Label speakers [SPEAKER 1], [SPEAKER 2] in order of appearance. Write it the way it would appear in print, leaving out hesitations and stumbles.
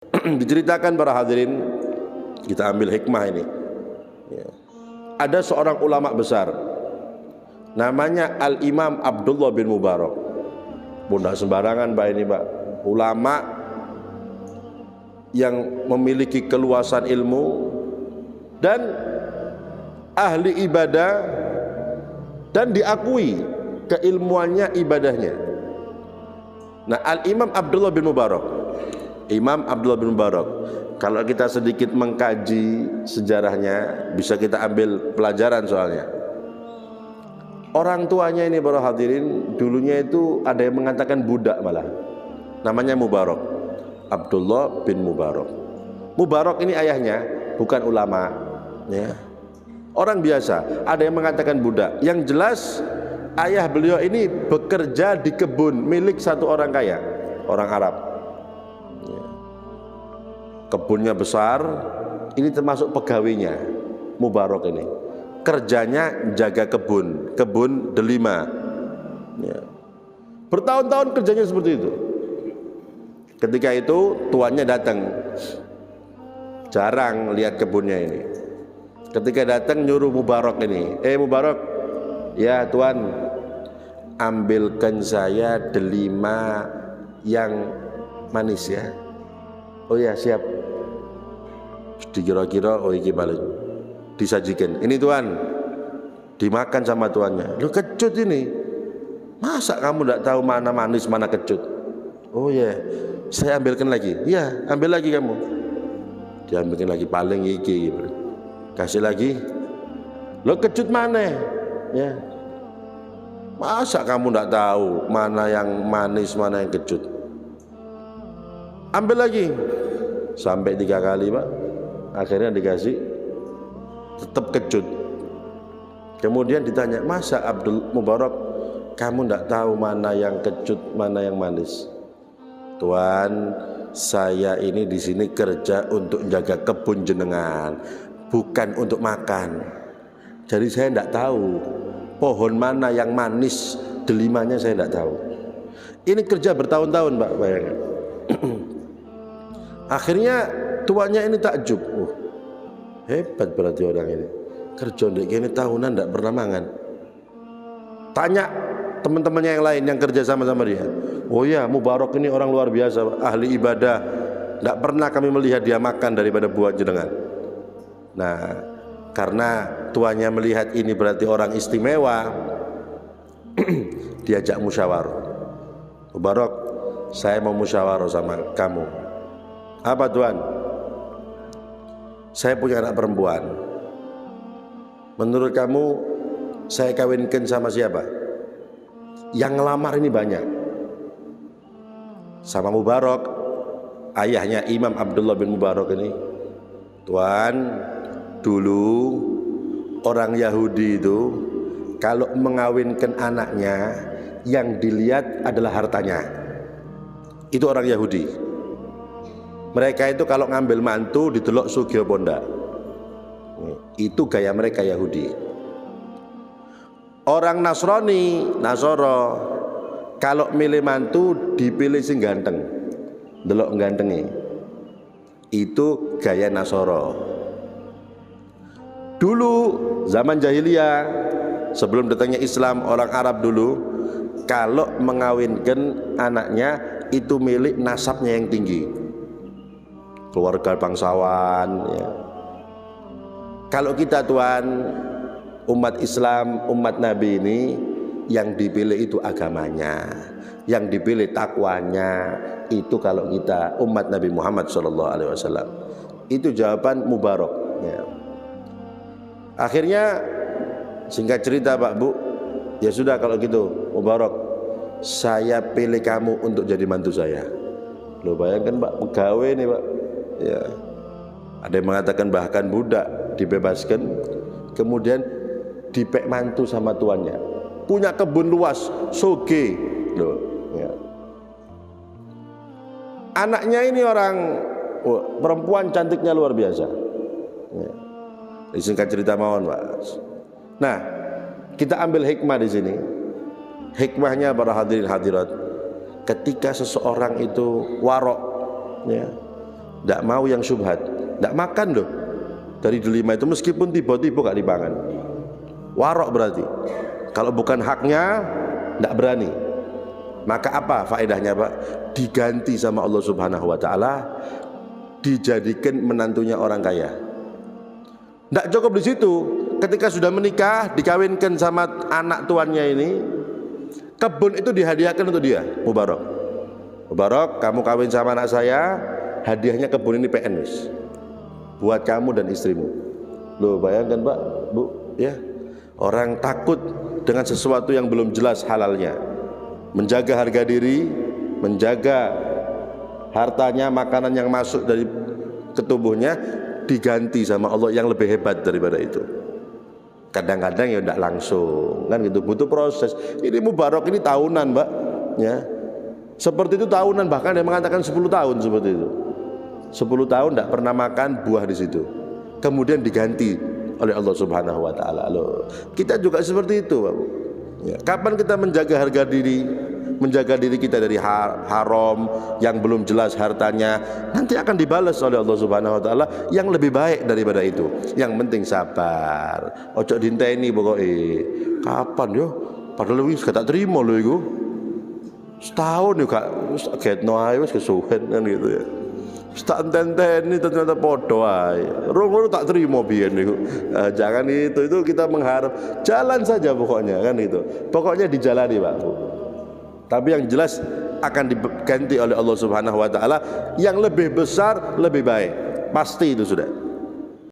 [SPEAKER 1] Diceritakan para hadirin, kita ambil hikmah ini. Ya. Ada seorang ulama besar, namanya Al-Imam Abdullah bin Mubarak. Bunda sembarangan Pak ini Pak, ulama yang memiliki keluasan ilmu dan ahli ibadah dan diakui keilmuannya, ibadahnya. Nah, Al-Imam Abdullah bin Mubarak, Imam Abdullah bin Mubarak, kalau kita sedikit mengkaji sejarahnya bisa kita ambil pelajaran. Soalnya orang tuanya ini para hadirin dulunya itu ada yang mengatakan budak, malah namanya Mubarak, Abdullah bin Mubarak. Mubarak ini ayahnya bukan ulama ya, orang biasa. Ada yang mengatakan budak. Yang jelas ayah beliau ini bekerja di kebun milik satu orang kaya, orang Arab. Kebunnya besar, ini termasuk pegawainya Mubarak ini. Kerjanya jaga kebun delima. Ya. Bertahun-tahun kerjanya seperti itu. Ketika itu tuannya datang, jarang lihat kebunnya ini. Ketika datang nyuruh Mubarak ini, Mubarak, ya tuan, ambilkan saya delima yang manis ya. Oh ya siap. Dikira-kira oh iki paling disajikan. Ini tuan, dimakan sama tuannya. Lu kecut ini. Masa kamu tidak tahu mana manis mana kecut? Oh ya, saya ambilkan lagi. Ya, ambil lagi kamu. Diambilkan lagi paling iki. Kasih lagi. Lo kecut mana? Ya. Masa kamu tidak tahu mana yang manis mana yang kecut? Ambil lagi. Sampai 3 kali Pak. Akhirnya dikasih, tetap kecut. Kemudian ditanya, masa Abdul Mubarak kamu tidak tahu mana yang kecut mana yang manis? Tuan, saya ini di sini kerja untuk jaga kebun jenengan, bukan untuk makan. Jadi saya tidak tahu pohon mana yang manis, delimanya saya tidak tahu. Ini kerja bertahun-tahun Pak, bayangkan. Akhirnya tuannya ini takjub. Hebat berarti orang ini. Kerja ndek kene tahunan tidak pernah mangan. Tanya teman-temannya yang lain yang kerja sama-sama dia. Oh ya, Mubarak ini orang luar biasa, ahli ibadah. Tidak pernah kami melihat dia makan daripada buah jenengan. Nah, karena tuannya melihat ini berarti orang istimewa, diajak musyawarah. Mubarak, saya mau musyawarah sama kamu. Apa tuan? Saya punya anak perempuan. Menurut kamu saya kawinkan sama siapa? Yang ngelamar ini banyak. Sama Mubarak, ayahnya Imam Abdullah bin Mubarak ini. Tuan, dulu orang Yahudi itu kalau mengawinkan anaknya yang dilihat adalah hartanya. Itu orang Yahudi. Mereka itu kalau ngambil mantu didelok sugih apa ndak. Itu gaya mereka Yahudi. Orang Nasrani, Nasoro, kalau milih mantu dipilih sing ganteng. Delok gantengi. Itu gaya Nasoro. Dulu zaman jahiliyah, sebelum datangnya Islam, orang Arab dulu kalau mengawinkan anaknya itu milik nasabnya yang tinggi. Keluarga bangsawan ya. Kalau kita tuan umat Islam, umat Nabi ini yang dipilih itu agamanya, yang dipilih takwanya. Itu kalau kita umat Nabi Muhammad SAW. Itu jawaban Mubarak ya. Akhirnya singkat cerita Pak Bu, ya sudah kalau gitu Mubarak, saya pilih kamu untuk jadi mantu saya. Lo bayangkan Pak, pegawai nih Pak ya. Ada yang mengatakan bahkan budak dibebaskan, kemudian dipek mantu sama tuannya, punya kebun luas, soge loh ya. Anaknya ini orang perempuan cantiknya luar biasa ya. Singkat cerita mawon Pak. Nah, kita ambil hikmah di sini. Hikmahnya para hadirin hadirat, ketika seseorang itu warok ya, Tidak mau yang syubhat, tidak makan loh dari delima itu, meskipun tiba-tiba gak dipangan. Warok berarti kalau bukan haknya tidak berani. Maka apa faedahnya Pak? Diganti sama Allah Subhanahu wa Ta'ala, dijadikan menantunya orang kaya. Tidak cukup di situ, ketika sudah menikah dikawinkan sama anak tuannya ini, kebun itu dihadiahkan untuk dia. Mubarak, Mubarak, kamu kawin sama anak saya, hadiahnya kebun ini PNS buat kamu dan istrimu. Loh, bayangkan Pak, Bu, ya, orang takut dengan sesuatu yang belum jelas halalnya, menjaga harga diri, menjaga hartanya, makanan yang masuk dari ketubuhnya, diganti sama Allah yang lebih hebat daripada itu. Kadang-kadang ya tidak langsung, kan gitu, butuh proses. Ini mubarak ini tahunan Mbak, ya, seperti itu tahunan, bahkan dia mengatakan 10 tahun seperti itu. 10 tahun tidak pernah makan buah di situ, kemudian diganti oleh Allah Subhanahu wa Ta'ala. Loh, kita juga seperti itu Pak, Bu. Ya, kapan kita menjaga harga diri, menjaga diri kita dari haram yang belum jelas hartanya, nanti akan dibalas oleh Allah Subhanahu wa Ta'ala yang lebih baik daripada itu. Yang penting sabar, ojo dinteni pokoknya. Kapan yo, padahal wis gak tak terima lho iku. Setahun yo gak getno ae wis kesuwen kan gitu ya. Tak enten-enten ternyata podo ae. Rong tak terima biyen niku. Jangan itu kita mengharap. Jalan saja pokoknya kan itu. Pokoknya dijalani Pak, Bu. Tapi yang jelas akan diganti oleh Allah Subhanahu wa Ta'ala yang lebih besar, lebih baik. Pasti itu sudah.